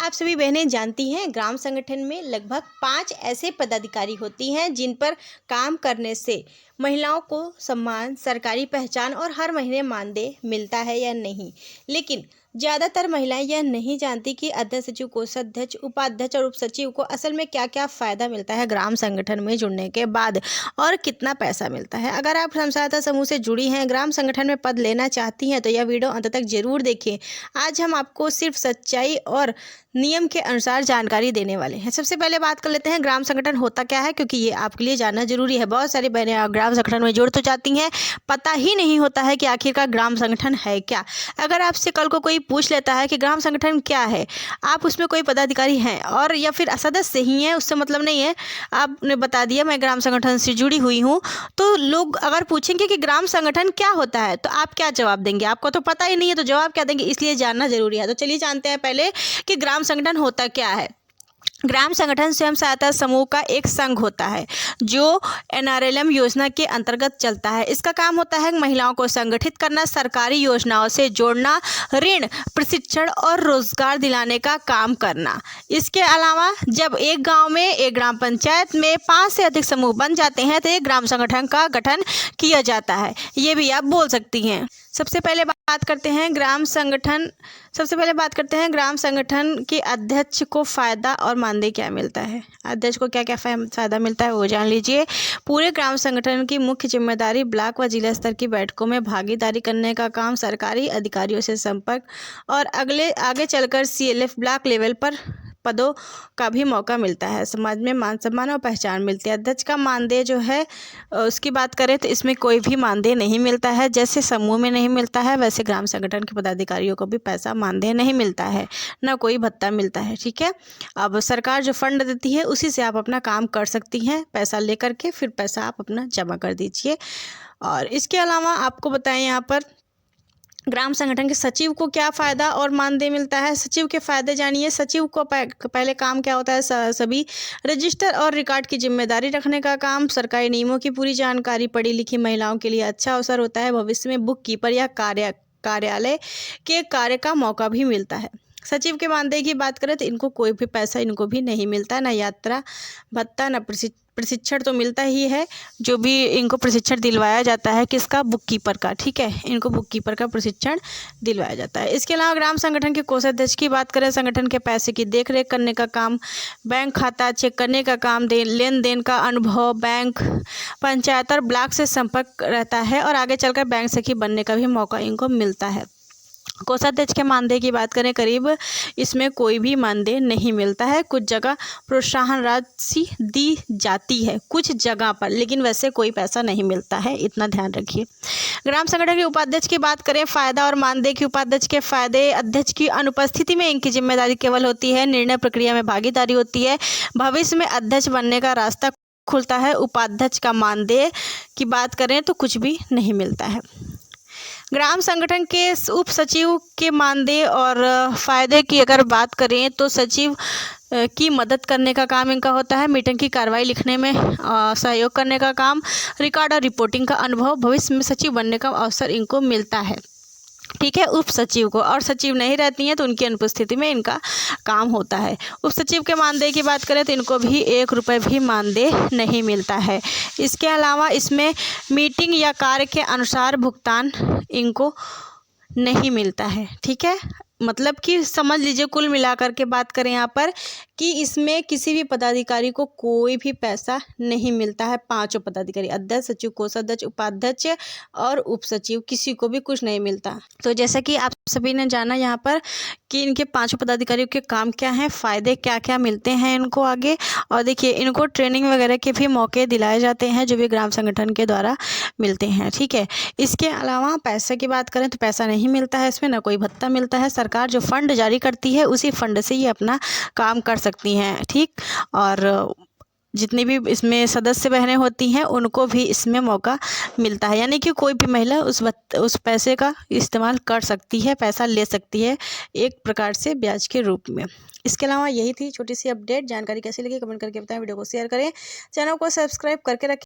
आप सभी बहनें जानती हैं ग्राम संगठन में लगभग 5 ऐसे पदाधिकारी होती हैं जिन पर काम करने से महिलाओं को सम्मान, सरकारी पहचान और हर महीने मानदेय मिलता है या नहीं। लेकिन ज़्यादातर महिलाएं यह नहीं जानती कि अध्यक्ष सचिव, कोषाध्यक्ष, उपाध्यक्ष और उपसचिव को असल में क्या क्या फ़ायदा मिलता है ग्राम संगठन में जुड़ने के बाद और कितना पैसा मिलता है। अगर आप स्वयं सहायता समूह से जुड़ी हैं, ग्राम संगठन में पद लेना चाहती हैं तो यह वीडियो अंत तक जरूर देखें। आज हम आपको सिर्फ सच्चाई और नियम के अनुसार जानकारी देने वाले हैं। सबसे पहले बात कर लेते हैं ग्राम संगठन होता क्या है, क्योंकि ये आपके लिए जानना जरूरी है। बहुत सारी बहनें ग्राम संगठन में जुड़ तो जाती हैं, पता ही नहीं होता है कि आखिरकार ग्राम संगठन है क्या। अगर आपसे कल को कोई पूछ लेता है कि ग्राम संगठन क्या है, आप उसमें कोई पदाधिकारी हैं और या फिर सदस्य ही हैं, उससे मतलब नहीं है, आपने बता दिया मैं ग्राम संगठन से जुड़ी हुई हूँ, तो लोग अगर पूछेंगे कि ग्राम संगठन क्या होता है तो आप क्या जवाब देंगे? आपको तो पता ही नहीं है तो जवाब क्या देंगे, इसलिए जानना जरूरी है। तो चलिए जानते हैं पहले कि ग्राम संगठन होता क्या है। ग्राम संगठन स्वयं सहायता समूह का एक संघ होता है जो NRLM योजना के अंतर्गत चलता है। इसका काम होता है महिलाओं को संगठित करना, सरकारी योजनाओं से जोड़ना, ऋण, प्रशिक्षण और रोजगार दिलाने का काम करना। इसके अलावा जब एक गांव में, एक ग्राम पंचायत में 5 से अधिक समूह बन जाते हैं तो एक ग्राम संगठन का गठन किया जाता है। ये भी आप बोल सकती हैं। सबसे पहले बात करते हैं ग्राम संगठन के अध्यक्ष को फ़ायदा और मानदेय क्या मिलता है। अध्यक्ष को क्या क्या फ़ायदा मिलता है वो जान लीजिए। पूरे ग्राम संगठन की मुख्य जिम्मेदारी ब्लॉक व जिला स्तर की बैठकों में भागीदारी करने का काम, सरकारी अधिकारियों से संपर्क और आगे चलकर CLF ब्लॉक लेवल पर पदों का भी मौका मिलता है। समाज में मान सम्मान और पहचान मिलती है। अध्यक्ष का मानदेय जो है उसकी बात करें तो इसमें कोई भी मानदेय नहीं मिलता है। जैसे समूह में नहीं मिलता है वैसे ग्राम संगठन के पदाधिकारियों को भी पैसा मानदेय नहीं मिलता है, ना कोई भत्ता मिलता है। ठीक है, अब सरकार जो फंड देती है उसी से आप अपना काम कर सकती हैं। पैसा लेकर के फिर पैसा आप अपना जमा कर दीजिए। और इसके अलावा आपको बताएं यहाँ पर ग्राम संगठन के सचिव को क्या फ़ायदा और मानदेय मिलता है। सचिव के फ़ायदे जानिए। सचिव को पहले काम क्या होता है, सभी रजिस्टर और रिकॉर्ड की जिम्मेदारी रखने का काम, सरकारी नियमों की पूरी जानकारी, पढ़ी लिखी महिलाओं के लिए अच्छा अवसर होता है। भविष्य में बुक कीपर या कार्यालय के कार्य का मौका भी मिलता है। सचिव के मानदेय की बात करें तो इनको कोई भी पैसा इनको भी नहीं मिलता, ना यात्रा भत्ता, ना प्रशिक्षण तो मिलता ही है, जो भी इनको प्रशिक्षण दिलवाया जाता है किसका, बुक कीपर का। ठीक है, इनको बुक कीपर का प्रशिक्षण दिलवाया जाता है। इसके अलावा ग्राम संगठन के कोषाध्यक्ष की बात करें, संगठन के पैसे की देखरेख करने का काम, बैंक खाता चेक करने का काम, लेन देन का अनुभव, बैंक, पंचायत और ब्लॉक से संपर्क रहता है और आगे चलकर बैंक सखी बनने का भी मौका इनको मिलता है। कोषाध्यक्ष के मानदेय की बात करें, करीब इसमें कोई भी मानदेय नहीं मिलता है। कुछ जगह प्रोत्साहन राशि दी जाती है कुछ जगह पर, लेकिन वैसे कोई पैसा नहीं मिलता है, इतना ध्यान रखिए। ग्राम संगठन के उपाध्यक्ष की बात करें, फ़ायदा और मानदेय की। उपाध्यक्ष के फ़ायदे, अध्यक्ष की अनुपस्थिति में इनकी जिम्मेदारी केवल होती है, निर्णय प्रक्रिया में भागीदारी होती है, भविष्य में अध्यक्ष बनने का रास्ता खुलता है। उपाध्यक्ष का मानदेय की बात करें तो कुछ भी नहीं मिलता है। ग्राम संगठन के उप सचिव के मानदेय और फ़ायदे की अगर बात करें तो सचिव की मदद करने का काम इनका होता है, मीटिंग की कार्रवाई लिखने में सहयोग करने का काम, रिकॉर्ड और रिपोर्टिंग का अनुभव, भविष्य में सचिव बनने का अवसर इनको मिलता है। ठीक है, उप सचिव को, और सचिव नहीं रहती हैं तो उनकी अनुपस्थिति में इनका काम होता है। उप सचिव के मानदेय की बात करें तो इनको भी 1 रुपये भी मानदेय नहीं मिलता है। इसके अलावा इसमें मीटिंग या कार्य के अनुसार भुगतान इनको नहीं मिलता है। ठीक है, मतलब कि समझ लीजिए कुल मिलाकर के बात करें यहाँ पर कि इसमें किसी भी पदाधिकारी को कोई भी पैसा नहीं मिलता है। 5 पदाधिकारी, अध्यक्ष, सचिव, कोषाध्यक्ष, उपाध्यक्ष और उप सचिव, किसी को भी कुछ नहीं मिलता। तो जैसा कि आप सभी ने जाना यहाँ पर कि इनके 5 पदाधिकारियों के काम क्या हैं, फ़ायदे क्या क्या मिलते हैं इनको आगे। और देखिए इनको ट्रेनिंग वगैरह के भी मौके दिलाए जाते हैं जो भी ग्राम संगठन के द्वारा मिलते हैं। ठीक है, इसके अलावा पैसे की बात करें तो पैसा नहीं मिलता है, इसमें ना कोई भत्ता मिलता है। सरकार जो फंड जारी करती है उसी फंड से ये अपना काम कर सकती हैं। ठीक, और जितनी भी इसमें सदस्य बहनें होती हैं उनको भी इसमें मौका मिलता है, यानी कि कोई भी महिला उस पैसे का इस्तेमाल कर सकती है, पैसा ले सकती है एक प्रकार से ब्याज के रूप में। इसके अलावा यही थी छोटी सी अपडेट। जानकारी कैसी लगी कमेंट करके बताएं, वीडियो को शेयर करें, चैनल को सब्सक्राइब करके रखें।